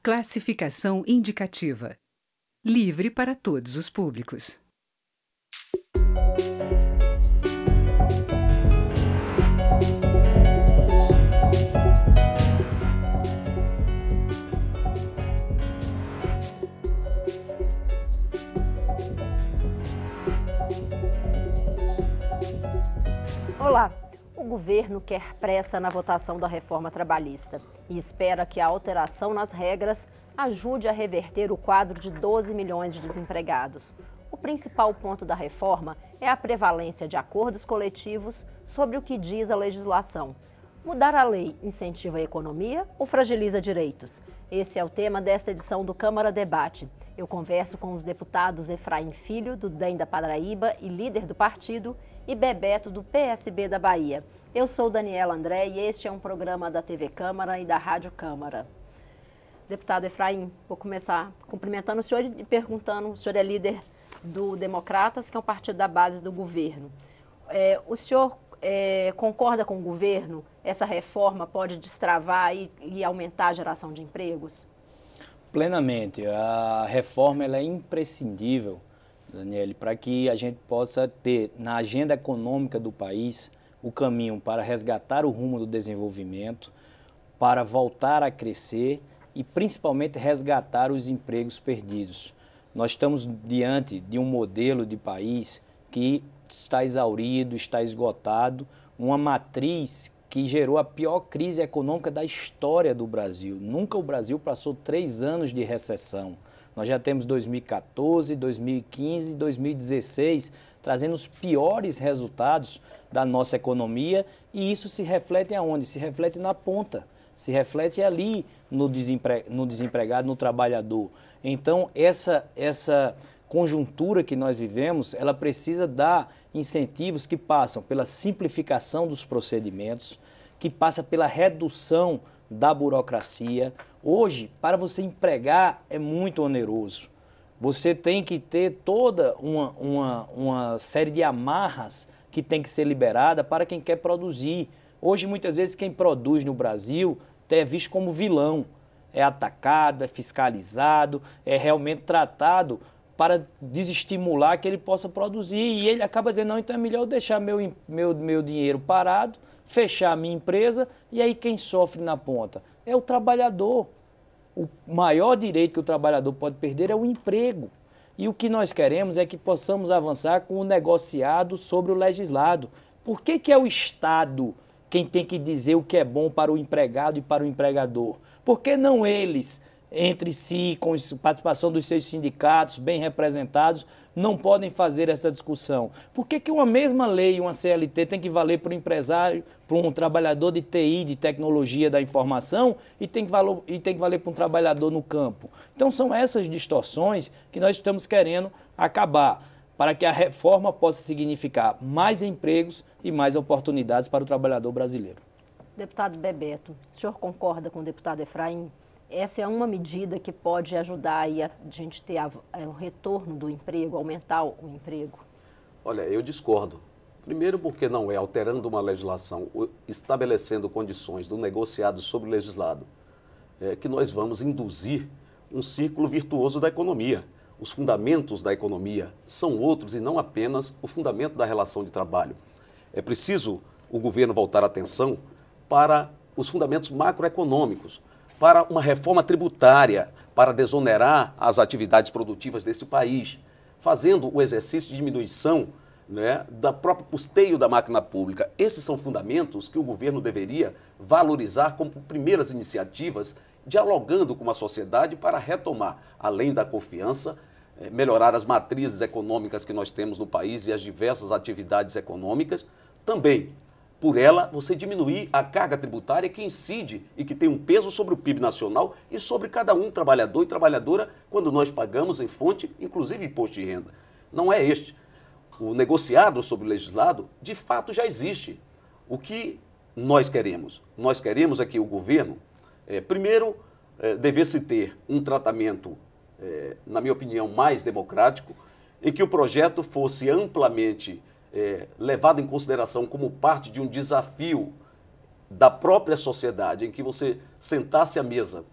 Classificação indicativa. Livre para todos os públicos. Olá! O governo quer pressa na votação da reforma trabalhista e espera que a alteração nas regras ajude a reverter o quadro de 12 milhões de desempregados. O principal ponto da reforma é a prevalência de acordos coletivos sobre o que diz a legislação. Mudar a lei incentiva a economia ou fragiliza direitos? Esse é o tema desta edição do Câmara Debate. Eu converso com os deputados Efraim Filho, do DEM da Paraíba e líder do partido, e Bebeto, do PSB da Bahia. Eu sou Daniela André e este é um programa da TV Câmara e da Rádio Câmara. Deputado Efraim, vou começar cumprimentando o senhor e perguntando, o senhor é líder do Democratas, que é um partido da base do governo. O senhor concorda com o governo? Essa reforma pode destravar e aumentar a geração de empregos? Plenamente. A reforma ela é imprescindível, Daniele, para que a gente possa ter na agenda econômica do país o caminho para resgatar o rumo do desenvolvimento, para voltar a crescer e principalmente resgatar os empregos perdidos. Nós estamos diante de um modelo de país que está exaurido, está esgotado, uma matriz que gerou a pior crise econômica da história do Brasil. Nunca o Brasil passou 3 anos de recessão. Nós já temos 2014, 2015, 2016, trazendo os piores resultados da nossa economia, e isso se reflete aonde? Se reflete na ponta, se reflete ali no desempregado, no trabalhador. Então, essa conjuntura que nós vivemos, ela precisa dar incentivos que passam pela simplificação dos procedimentos, que passa pela redução da burocracia. Hoje, para você empregar é muito oneroso. Você tem que ter toda uma série de amarras que tem que ser liberada para quem quer produzir. Hoje, muitas vezes, quem produz no Brasil é visto como vilão. É atacado, é fiscalizado, é realmente tratado para desestimular que ele possa produzir. E ele acaba dizendo, não, então é melhor eu deixar meu dinheiro parado, fechar a minha empresa, e aí quem sofre na ponta é o trabalhador. O maior direito que o trabalhador pode perder é o emprego. E o que nós queremos é que possamos avançar com o negociado sobre o legislado. Por que é o Estado quem tem que dizer o que é bom para o empregado e para o empregador? Por que não eles, entre si, com a participação dos seus sindicatos bem representados, não podem fazer essa discussão? Por que uma mesma lei, uma CLT, tem que valer para o empresário, para um trabalhador de TI, de tecnologia da informação, e tem que valer para um trabalhador no campo? Então são essas distorções que nós estamos querendo acabar, para que a reforma possa significar mais empregos e mais oportunidades para o trabalhador brasileiro. Deputado Bebeto, o senhor concorda com o deputado Efraim? Essa é uma medida que pode ajudar aí a gente ter o retorno do emprego, aumentar o emprego? Olha, eu discordo. Primeiro porque não é alterando uma legislação, estabelecendo condições do negociado sobre o legislado, que nós vamos induzir um círculo virtuoso da economia. Os fundamentos da economia são outros e não apenas o fundamento da relação de trabalho. É preciso o governo voltar a atenção para os fundamentos macroeconômicos, para uma reforma tributária, para desonerar as atividades produtivas desse país, fazendo o exercício de diminuição, né, do próprio custeio da máquina pública. Esses são fundamentos que o governo deveria valorizar como primeiras iniciativas, dialogando com a sociedade para retomar, além da confiança, melhorar as matrizes econômicas que nós temos no país e as diversas atividades econômicas. Também, por ela, você diminuir a carga tributária que incide e que tem um peso sobre o PIB nacional e sobre cada um trabalhador e trabalhadora quando nós pagamos em fonte, inclusive imposto de renda. Não é este. O negociado sobre o legislado, de fato, já existe. O que nós queremos? Nós queremos é que o governo, primeiro, devesse ter um tratamento, na minha opinião, mais democrático, em que o projeto fosse amplamente levado em consideração como parte de um desafio da própria sociedade, em que você sentasse à mesa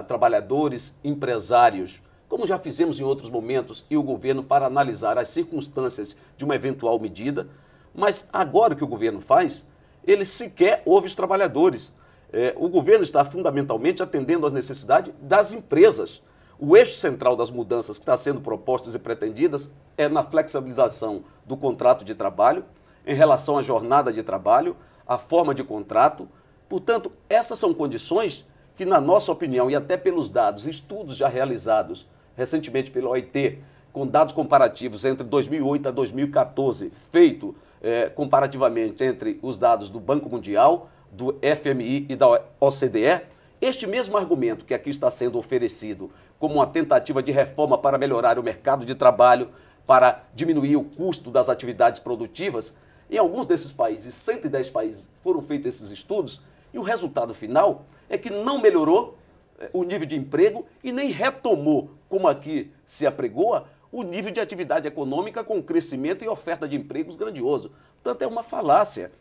trabalhadores, empresários, como já fizemos em outros momentos, e o governo para analisar as circunstâncias de uma eventual medida. Mas agora o que o governo faz, ele sequer ouve os trabalhadores. O governo está fundamentalmente atendendo às necessidades das empresas. O eixo central das mudanças que está sendo propostas e pretendidas é na flexibilização do contrato de trabalho, em relação à jornada de trabalho, à forma de contrato. Portanto, essas são condições que, na nossa opinião, e até pelos dados, estudos já realizados recentemente pela OIT, com dados comparativos entre 2008 a 2014, feito comparativamente entre os dados do Banco Mundial, do FMI e da OCDE, este mesmo argumento que aqui está sendo oferecido como uma tentativa de reforma para melhorar o mercado de trabalho, para diminuir o custo das atividades produtivas, em alguns desses países, 110 países, foram feitos esses estudos, e o resultado final é que não melhorou o nível de emprego e nem retomou, como aqui se apregoa, o nível de atividade econômica com crescimento e oferta de empregos grandioso. Portanto, é uma falácia.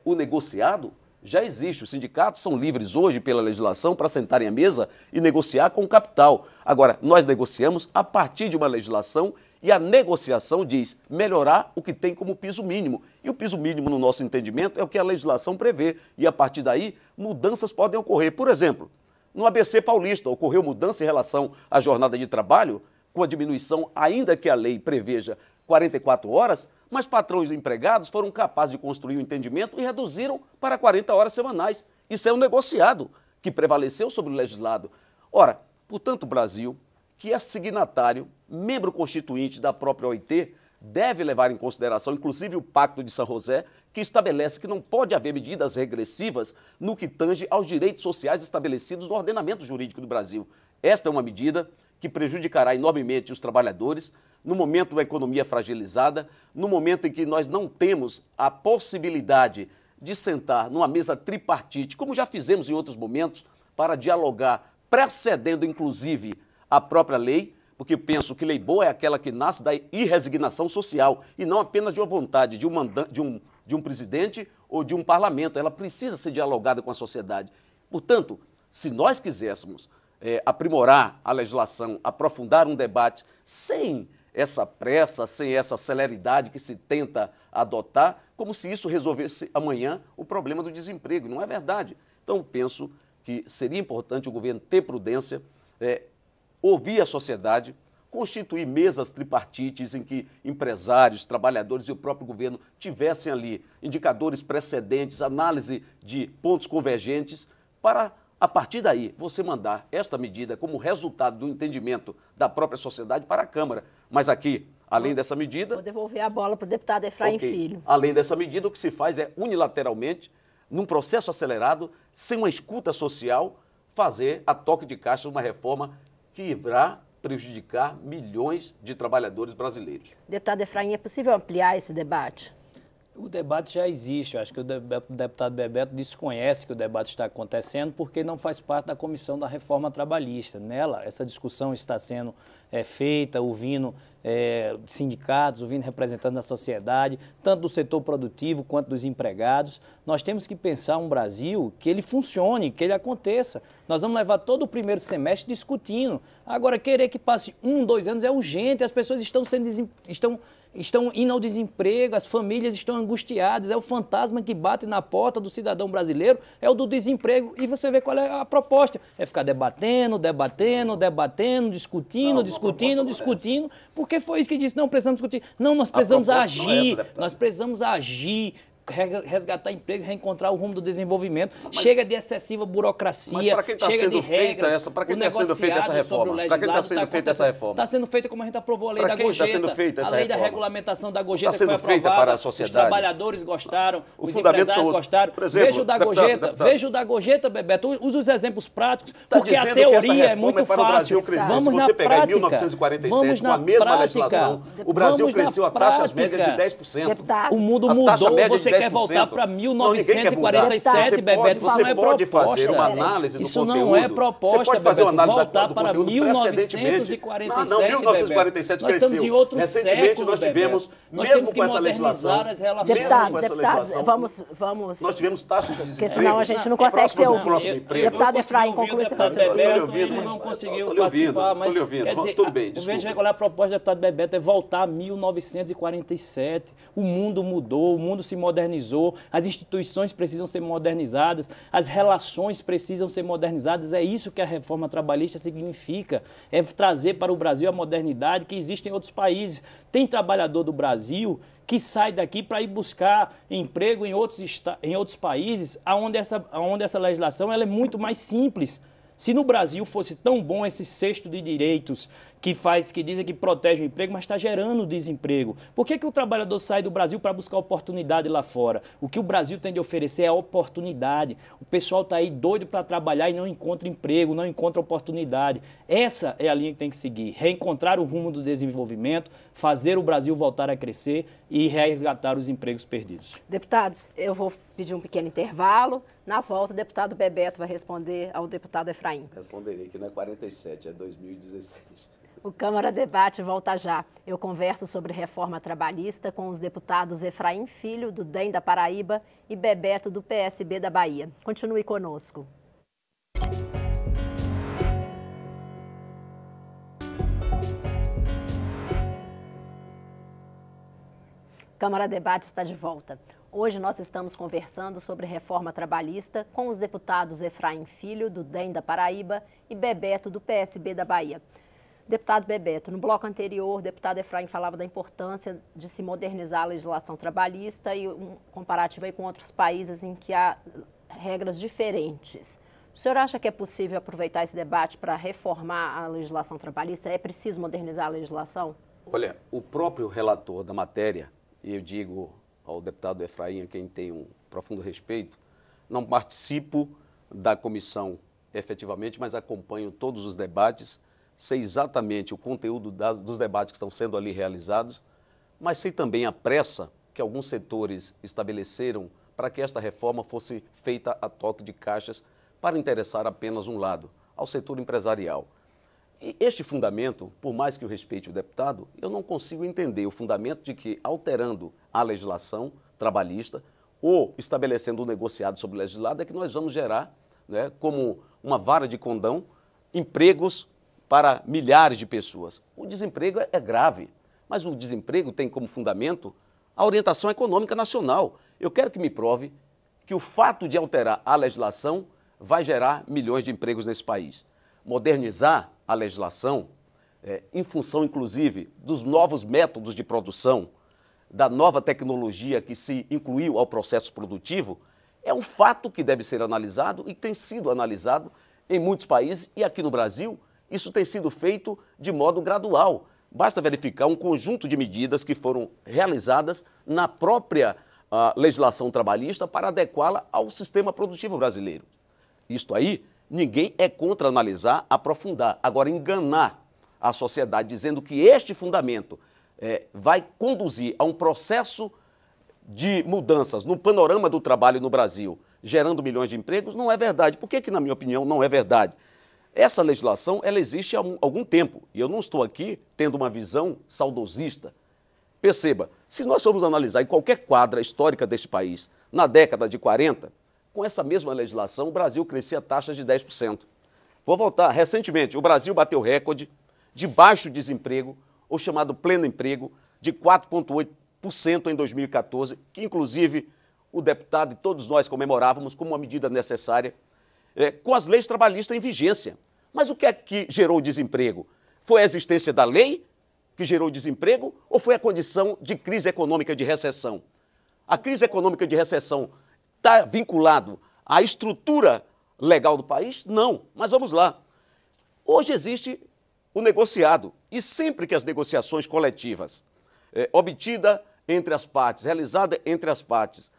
O negociado já existe. Os sindicatos são livres hoje pela legislação para sentarem à mesa e negociar com o capital. Agora, nós negociamos a partir de uma legislação e a negociação diz melhorar o que tem como piso mínimo. E o piso mínimo, no nosso entendimento, é o que a legislação prevê. E a partir daí, mudanças podem ocorrer. Por exemplo, no ABC Paulista ocorreu mudança em relação à jornada de trabalho, com a diminuição, ainda que a lei preveja 44 horas, mas patrões e empregados foram capazes de construir um entendimento e reduziram para 40 horas semanais. Isso é um negociado que prevaleceu sobre o legislado. Ora, portanto, o Brasil, que é signatário, membro constituinte da própria OIT, deve levar em consideração, inclusive, o Pacto de São José, que estabelece que não pode haver medidas regressivas no que tange aos direitos sociais estabelecidos no ordenamento jurídico do Brasil. Esta é uma medida que prejudicará enormemente os trabalhadores, no momento da economia fragilizada, no momento em que nós não temos a possibilidade de sentar numa mesa tripartite, como já fizemos em outros momentos, para dialogar, precedendo, inclusive, a própria lei, porque penso que lei boa é aquela que nasce da irresignação social e não apenas de uma vontade de um presidente ou de um parlamento. Ela precisa ser dialogada com a sociedade. Portanto, se nós quiséssemos aprimorar a legislação, aprofundar um debate sem essa pressa, sem essa celeridade que se tenta adotar, como se isso resolvesse amanhã o problema do desemprego. Não é verdade. Então, penso que seria importante o governo ter prudência, ouvir a sociedade, constituir mesas tripartites em que empresários, trabalhadores e o próprio governo tivessem ali indicadores precedentes, análise de pontos convergentes, para, a partir daí, você mandar esta medida como resultado do entendimento da própria sociedade para a Câmara. Mas aqui, além dessa medida... Vou devolver a bola para o deputado Efraim Filho. Além dessa medida, o que se faz é, unilateralmente, num processo acelerado, sem uma escuta social, fazer a toque de caixa uma reforma que irá prejudicar milhões de trabalhadores brasileiros. Deputado Efraim, é possível ampliar esse debate? O debate já existe. Eu acho que o deputado Bebeto desconhece que o debate está acontecendo porque não faz parte da comissão da reforma trabalhista. Nela, essa discussão está sendo feita, ouvindo sindicatos, ouvindo representantes da sociedade, tanto do setor produtivo quanto dos empregados. Nós temos que pensar um Brasil que ele funcione, que ele aconteça. Nós vamos levar todo o primeiro semestre discutindo. Agora, querer que passe 1, 2 anos é urgente, as pessoas estão indo ao desemprego, as famílias estão angustiadas, é o fantasma que bate na porta do cidadão brasileiro, é o do desemprego, e você vê qual é a proposta. É ficar debatendo, discutindo, porque foi isso que disse, não precisamos discutir. Não, nós precisamos agir, resgatar emprego, reencontrar o rumo do desenvolvimento. Chega de excessiva burocracia, chega de regras. Para quem está sendo feita essa reforma? Para quem está sendo feita essa reforma? Está sendo feita como a gente aprovou a lei da gorjeta. A lei da regulamentação da gorjeta que foi aprovada. Para a sociedade. Os trabalhadores gostaram, os empresários gostaram. Veja o da gorjeta, Bebeto. Usa os exemplos práticos, porque a teoria é muito fácil. Se você pegar em 1947, com a mesma legislação, o Brasil cresceu a taxas médias de 10%. O mundo mudou, você quer voltar para 1947, Bebeto. Você pode fazer uma análise do isso conteúdo. Não é proposta, você pode fazer uma análise voltar do para conteúdo 1947. Não, 1947 Nós cresceu. estamos em outro Recentemente século, nós tivemos, Nós mesmo temos que com essa legislação, modernizar as relações. Deputados, vamos... Nós tivemos taxas de desemprego. Porque senão a gente não consegue ser ouvido. Deputado Efraim, conclui esse raciocínio. Ele não conseguiu participar, mas quer dizer, tudo bem, o governo regular, a proposta do deputado Bebeto é voltar a 1947. O mundo mudou, o mundo se modernizou, as instituições precisam ser modernizadas, as relações precisam ser modernizadas. É isso que a reforma trabalhista significa, é trazer para o Brasil a modernidade que existe em outros países. Tem trabalhador do Brasil que sai daqui para ir buscar emprego em outros países onde essa legislação ela é muito mais simples. Se no Brasil fosse tão bom esse cesto de direitos que dizem que protege o emprego, mas está gerando desemprego. Por que o trabalhador sai do Brasil para buscar oportunidade lá fora? O que o Brasil tem de oferecer é oportunidade. O pessoal está aí doido para trabalhar e não encontra emprego, não encontra oportunidade. Essa é a linha que tem que seguir. Reencontrar o rumo do desenvolvimento, fazer o Brasil voltar a crescer e resgatar os empregos perdidos. Deputados, eu vou pedir um pequeno intervalo. Na volta, o deputado Bebeto vai responder ao deputado Efraim. Responderei que não é 47, é 2016. O Câmara Debate volta já. Eu converso sobre reforma trabalhista com os deputados Efraim Filho, do DEM da Paraíba, e Bebeto, do PSB da Bahia. Continue conosco. Câmara Debate está de volta. Hoje nós estamos conversando sobre reforma trabalhista com os deputados Efraim Filho, do DEM da Paraíba, e Bebeto, do PSB da Bahia. Deputado Bebeto, no bloco anterior, o deputado Efraim falava da importância de se modernizar a legislação trabalhista e um comparativo aí com outros países em que há regras diferentes. O senhor acha que é possível aproveitar esse debate para reformar a legislação trabalhista? É preciso modernizar a legislação? Olha, o próprio relator da matéria, e eu digo ao deputado Efraim, a quem tenho um profundo respeito, não participo da comissão efetivamente, mas acompanho todos os debates, sei exatamente o conteúdo dos debates que estão sendo ali realizados, mas sei também a pressa que alguns setores estabeleceram para que esta reforma fosse feita a toque de caixas para interessar apenas um lado, ao setor empresarial. E este fundamento, por mais que eu respeite o deputado, eu não consigo entender o fundamento de que, alterando a legislação trabalhista ou estabelecendo um negociado sobre o legislado, é que nós vamos gerar, né, como uma vara de condão, empregos para milhares de pessoas. O desemprego é grave, mas o desemprego tem como fundamento a orientação econômica nacional. Eu quero que me prove que o fato de alterar a legislação vai gerar milhões de empregos nesse país. Modernizar a legislação, em função, inclusive, dos novos métodos de produção, da nova tecnologia que se incluiu ao processo produtivo, é um fato que deve ser analisado e tem sido analisado em muitos países e aqui no Brasil, isso tem sido feito de modo gradual. Basta verificar um conjunto de medidas que foram realizadas na própria legislação trabalhista para adequá-la ao sistema produtivo brasileiro. Isto aí, ninguém é contra analisar, aprofundar. Agora, enganar a sociedade dizendo que este fundamento vai conduzir a um processo de mudanças no panorama do trabalho no Brasil, gerando milhões de empregos, não é verdade. Por que, na minha opinião, não é verdade? Essa legislação, ela existe há algum tempo, e eu não estou aqui tendo uma visão saudosista. Perceba, se nós formos analisar em qualquer quadra histórica deste país, na década de 40, com essa mesma legislação, o Brasil crescia taxas de 10%. Vou voltar, recentemente, o Brasil bateu recorde de baixo desemprego, ou chamado pleno emprego, de 4,8% em 2014, que inclusive o deputado e todos nós comemorávamos como uma medida necessária, com as leis trabalhistas em vigência. Mas o que é que gerou o desemprego? Foi a existência da lei que gerou o desemprego ou foi a condição de crise econômica de recessão? A crise econômica de recessão está vinculado à estrutura legal do país? Não, mas vamos lá. Hoje existe o negociado e sempre que as negociações coletivas obtida entre as partes, realizada entre as partes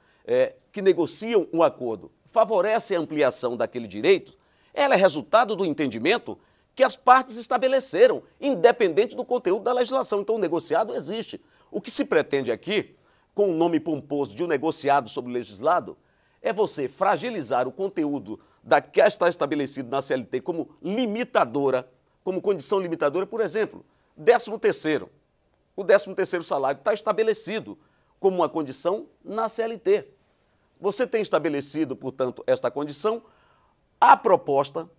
que negociam um acordo, favorece a ampliação daquele direito, ela é resultado do entendimento que as partes estabeleceram, independente do conteúdo da legislação. Então, o negociado existe. O que se pretende aqui, com o nome pomposo de um negociado sobre o legislado, é você fragilizar o conteúdo que está estabelecido na CLT como limitadora, como condição limitadora, por exemplo, 13º. O 13º salário está estabelecido como uma condição na CLT. Você tem estabelecido, portanto, esta condição. A proposta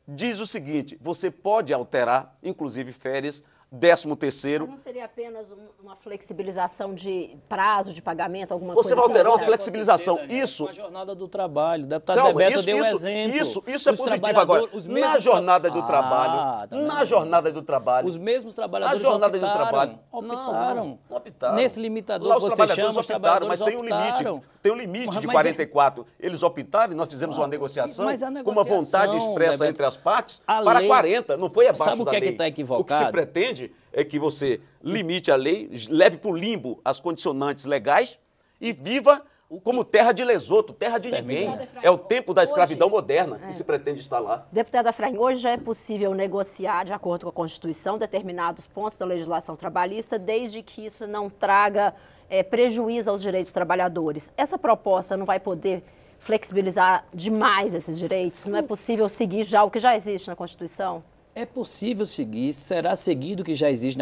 diz o seguinte: você pode alterar, inclusive férias, 13º. Mas não seria apenas uma flexibilização de prazo de pagamento, alguma Você coisa vai alterar uma assim? flexibilização. Isso. Com a jornada do trabalho. O deputado Bebeto deu exemplo. Isso é positivo agora. Na jornada do trabalho. Na jornada do trabalho. Os mesmos trabalhadores na jornada do trabalho. Optaram. Não optaram. Nesse limitador lá os que você trabalhadores chama, optaram, mas tem um limite. Tem um limite de 44. Eles optaram e nós fizemos uma negociação com uma vontade expressa Bebeto, entre as partes para 40. Não foi abaixo da lei. Sabe o que é que está equivocado? O que se pretende é que você limite a lei, leve para o limbo as condicionantes legais e viva como terra de Lesoto, terra de ninguém. É o tempo da escravidão moderna que se pretende instalar. Deputada Efraim, hoje já é possível negociar, de acordo com a Constituição, determinados pontos da legislação trabalhista, desde que isso não traga prejuízo aos direitos dos trabalhadores. Essa proposta não vai poder flexibilizar demais esses direitos? Não é possível seguir já o que já existe na Constituição? É possível seguir, será seguido o que já existe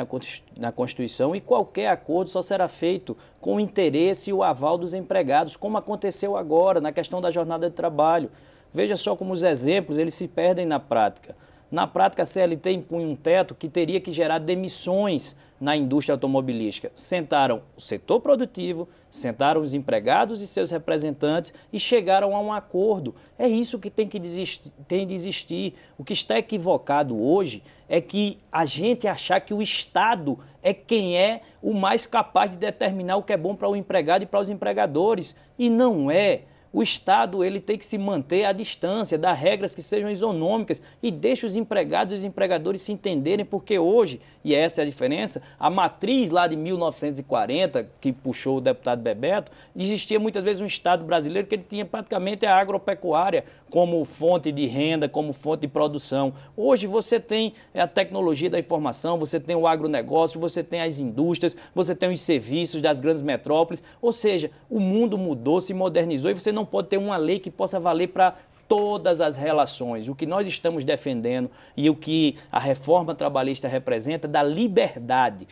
na Constituição, e qualquer acordo só será feito com o interesse e o aval dos empregados, como aconteceu agora na questão da jornada de trabalho. Veja só como os exemplos eles se perdem na prática. Na prática, a CLT impunha um teto que teria que gerar demissões na indústria automobilística. Sentaram o setor produtivo, sentaram os empregados e seus representantes e chegaram a um acordo. É isso que tem de existir. O que está equivocado hoje é que a gente achar que o Estado é quem é o mais capaz de determinar o que é bom para o empregado e para os empregadores. E não é. O Estado ele tem que se manter à distância, dar regras que sejam isonômicas e deixe os empregados e os empregadores se entenderem, porque hoje, e essa é a diferença, a matriz lá de 1940, que puxou o deputado Bebeto, existia muitas vezes um Estado brasileiro que ele tinha praticamente a agropecuária como fonte de renda, como fonte de produção. Hoje você tem a tecnologia da informação, você tem o agronegócio, você tem as indústrias, você tem os serviços das grandes metrópoles, ou seja, o mundo mudou, se modernizou e você não pode ter uma lei que possa valer para todas as relações. O que nós estamos defendendo e o que a reforma trabalhista representa é da liberdade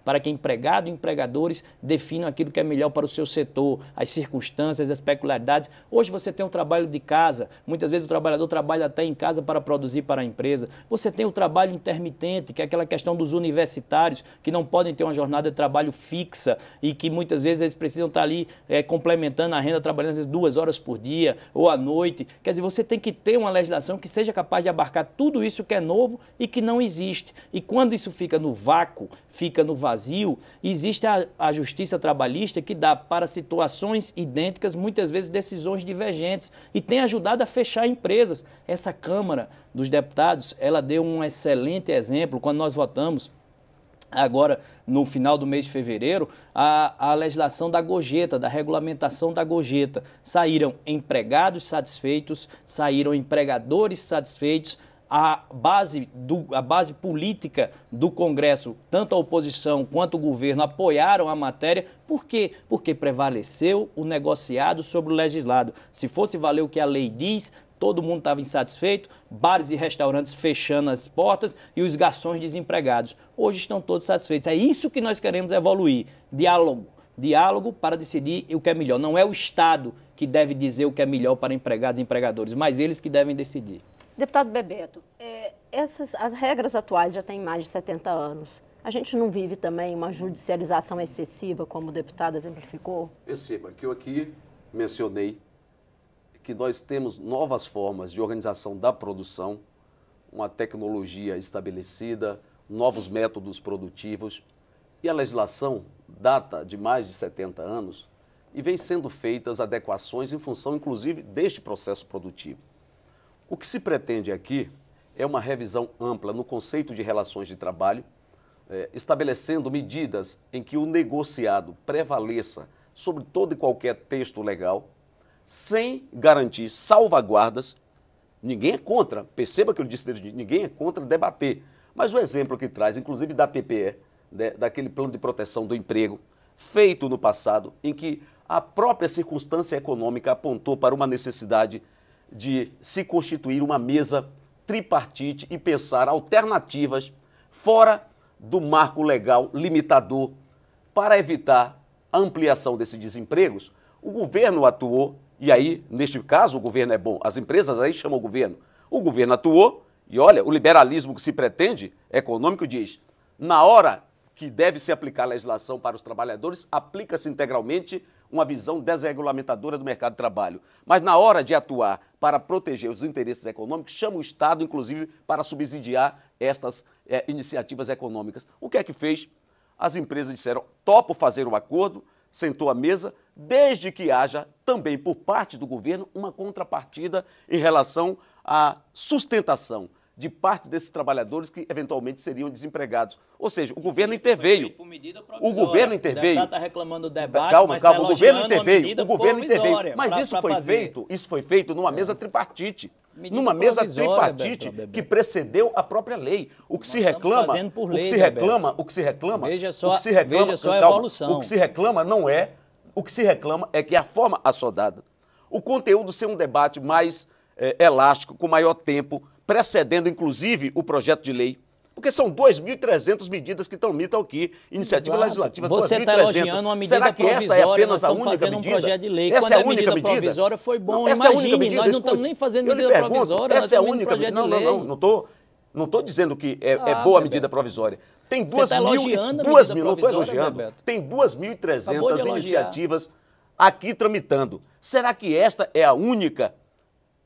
para que empregado e empregadores definam aquilo que é melhor para o seu setor, as circunstâncias, as peculiaridades. Hoje você tem um trabalho de casa, muitas vezes o trabalhador trabalha até em casa para produzir para a empresa. Você tem o trabalho intermitente, que é aquela questão dos universitários que não podem ter uma jornada de trabalho fixa e que muitas vezes eles precisam estar ali complementando a renda, trabalhando às vezes 2 horas por dia ou à noite. Quer dizer, você tem que ter uma legislação que seja capaz de abarcar tudo isso que é novo e que não existe. E quando isso fica no vácuo, fica no vazio, existe a justiça trabalhista que dá para situações idênticas, muitas vezes decisões divergentes, e tem ajudado a fechar empresas. Essa Câmara dos Deputados, ela deu um excelente exemplo quando nós votamos agora, no final do mês de fevereiro, a legislação da gorjeta, da regulamentação da gorjeta. Saíram empregados satisfeitos, saíram empregadores satisfeitos. A base política do Congresso, tanto a oposição quanto o governo, apoiaram a matéria. Por quê? Porque prevaleceu o negociado sobre o legislado. Se fosse valer o que a lei diz, todo mundo estava insatisfeito, bares e restaurantes fechando as portas e os garçons desempregados. Hoje estão todos satisfeitos. É isso que nós queremos evoluir. Diálogo para decidir o que é melhor. Não é o Estado que deve dizer o que é melhor para empregados e empregadores, mas eles que devem decidir. Deputado Bebeto, as regras atuais já têm mais de 70 anos. A gente não vive também uma judicialização excessiva, como o deputado exemplificou? Perceba que eu aqui mencionei que nós temos novas formas de organização da produção, uma tecnologia estabelecida, novos métodos produtivos, e a legislação data de mais de 70 anos e vem sendo feitas adequações em função, inclusive, deste processo produtivo. O que se pretende aqui é uma revisão ampla no conceito de relações de trabalho, estabelecendo medidas em que o negociado prevaleça sobre todo e qualquer texto legal, sem garantir salvaguardas. Ninguém é contra, perceba que eu disse desde ninguém é contra debater, mas o exemplo que traz, inclusive da PPE, daquele plano de proteção do emprego, feito no passado, em que a própria circunstância econômica apontou para uma necessidade de se constituir uma mesa tripartite e pensar alternativas fora do marco legal limitador para evitar a ampliação desses desempregos. O governo atuou, e aí, neste caso, o governo é bom, as empresas aí chamam o governo atuou, e olha, o liberalismo que se pretende, econômico, diz, na hora que deve se aplicar a legislação para os trabalhadores, aplica-se integralmente uma visão desregulamentadora do mercado de trabalho. Mas na hora de atuar para proteger os interesses econômicos, chama o Estado, inclusive, para subsidiar estas iniciativas econômicas. O que é que fez? As empresas disseram, topo fazer um acordo, sentou à mesa, desde que haja também por parte do governo uma contrapartida em relação à sustentação de parte desses trabalhadores que eventualmente seriam desempregados. Ou seja, o governo interveio. O governo interveio. Está reclamando do debate, calma, mas calma, tá o governo interveio. medida O governo interveio. provisória Mas isso foi feito numa mesa tripartite. Medida Numa mesa provisória, tripartite Beto. que precedeu a própria lei. O que se estamos reclama, fazendo por lei, o que se Roberto. reclama, o que se reclama, Veja o só- que se reclama, veja só a calma, evolução. o que se reclama não é, o que se reclama é que a forma assodada, o conteúdo ser um debate mais elástico, com maior tempo, precedendo inclusive o projeto de lei. Porque são 2.300 medidas que tramitam aqui, iniciativa Exato. legislativa. Você está 2.300. elogiando uma medida Será que esta é provisória, apenas nós a estamos única fazendo um medida? projeto de lei. Essa Quando é a a única medida medida? provisória foi bom, Não, essa é a única imagine, medida. nós não estamos Escute, nem fazendo eu lhe medida pergunto, provisória, nós essa é a estamos única projeto medida. de lei. Não estou dizendo que é boa a Bebeto. medida provisória. Tem Você tá elogiando a duas medida mil, não estou provisória, elogiando. Bebeto? Tem Acabou de 2.300 elogiar. iniciativas aqui tramitando. Será que esta é a única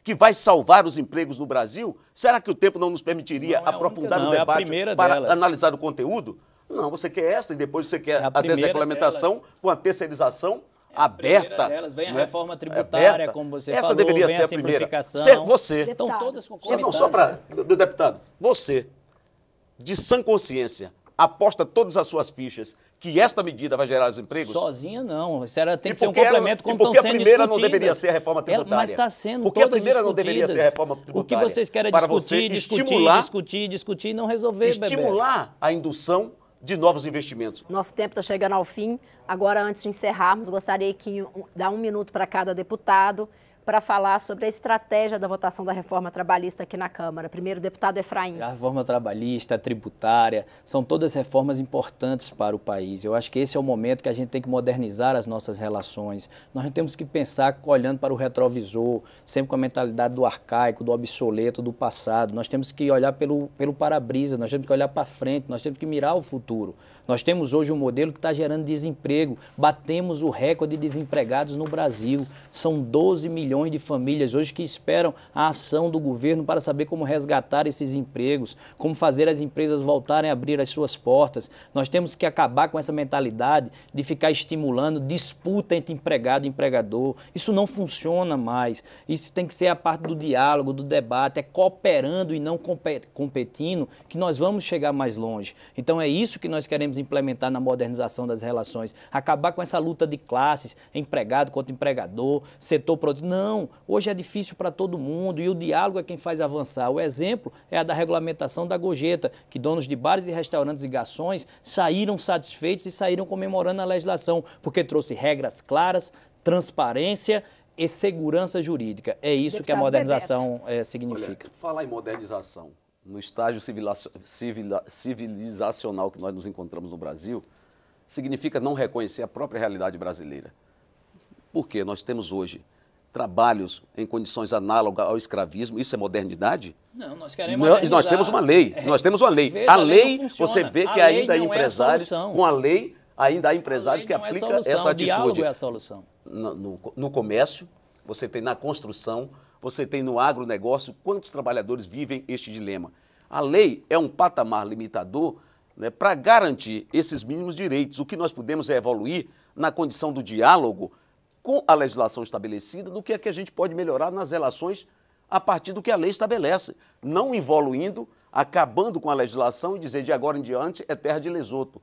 que vai salvar os empregos no Brasil? Será que o tempo não nos permitiria Não é a aprofundar única, o não, é a debate primeira para delas. analisar o conteúdo? Não, você quer esta e depois você quer É a a primeira desregulamentação delas. com a terceirização A primeira aberta. delas, vem a né? reforma tributária, Aberta. como você Essa falou, deveria vem ser a a primeira. simplificação. Você, Estão Deputado. todas não, concomitantes. só para, do deputado, você, de sã consciência, aposta todas as suas fichas que esta medida vai gerar os empregos? Sozinha não, isso era, tem E que ser um por que ela- complemento como e por estão que a sendo primeira não discutidas. deveria ser a reforma tributária? Mas está sendo Por que a todas primeira não deveria ser a discutidas. reforma O que tributária? vocês querem Para discutir, você discutir e não resolver, estimular a indução de novos investimentos. Nosso tempo está chegando ao fim. Agora, antes de encerrarmos, gostaria que dar 1 minuto para cada deputado para falar sobre a estratégia da votação da reforma trabalhista aqui na Câmara. Primeiro, deputado Efraim. A reforma trabalhista, a tributária, são todas reformas importantes para o país. Eu acho que esse é o momento que a gente tem que modernizar as nossas relações. Nós não temos que pensar olhando para o retrovisor, sempre com a mentalidade do arcaico, do obsoleto, do passado. Nós temos que olhar pelo para-brisa, nós temos que olhar para frente, nós temos que mirar o futuro. Nós temos hoje um modelo que está gerando desemprego. Batemos o recorde de desempregados no Brasil. São 12 milhões de famílias hoje que esperam a ação do governo para saber como resgatar esses empregos, como fazer as empresas voltarem a abrir as suas portas. Nós temos que acabar com essa mentalidade de ficar estimulando disputa entre empregado e empregador. Isso não funciona mais. Isso tem que ser a parte do diálogo, do debate, é cooperando e não competindo que nós vamos chegar mais longe. Então é isso que nós queremos implementar na modernização das relações, acabar com essa luta de classes, empregado contra empregador, setor produtivo. Não, hoje é difícil para todo mundo e o diálogo é quem faz avançar. O exemplo é a da regulamentação da gorjeta, que donos de bares e restaurantes e garçons saíram satisfeitos e saíram comemorando a legislação, porque trouxe regras claras, transparência e segurança jurídica. É isso Deputado que a modernização significa. Olha, falar em modernização, no estágio civilizacional que nós nos encontramos no Brasil, significa não reconhecer a própria realidade brasileira. Porque nós temos hoje trabalhos em condições análogas ao escravismo, isso é modernidade? Não, nós queremos Nós temos uma lei, nós temos uma lei. Veja, A a lei lei, não funciona. você vê A que lei ainda há não é a empresários, solução. com a lei, ainda há empresários que Não é aplicam solução, esta o diálogo atitude. é a solução. No comércio, você tem na construção, você tem no agronegócio, quantos trabalhadores vivem este dilema? A lei é um patamar limitador, né, para garantir esses mínimos direitos. O que nós podemos é evoluir na condição do diálogo com a legislação estabelecida, do que é que a gente pode melhorar nas relações a partir do que a lei estabelece, não evoluindo, acabando com a legislação e dizer de agora em diante é terra de Lesoto.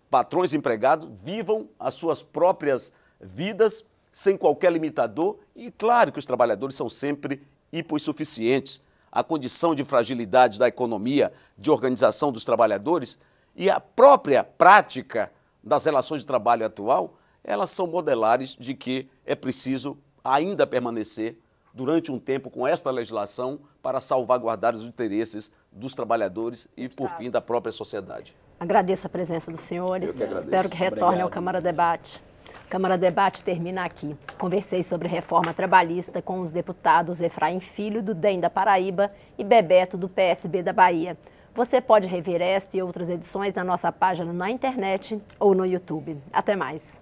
Patrões e empregados vivam as suas próprias vidas sem qualquer limitador e claro que os trabalhadores são sempre hipossuficientes. A condição de fragilidade da economia, de organização dos trabalhadores e a própria prática das relações de trabalho atual, elas são modelares de que é preciso ainda permanecer durante um tempo com esta legislação para salvaguardar os interesses dos trabalhadores e, por fim, da própria sociedade. Agradeço a presença dos senhores. Eu que agradeço. Espero que retornem Obrigado. ao Câmara Debate. Câmara Debate termina aqui. Conversei sobre reforma trabalhista com os deputados Efraim Filho, do DEM da Paraíba, e Bebeto, do PSB da Bahia. Você pode rever esta e outras edições na nossa página na internet ou no YouTube. Até mais.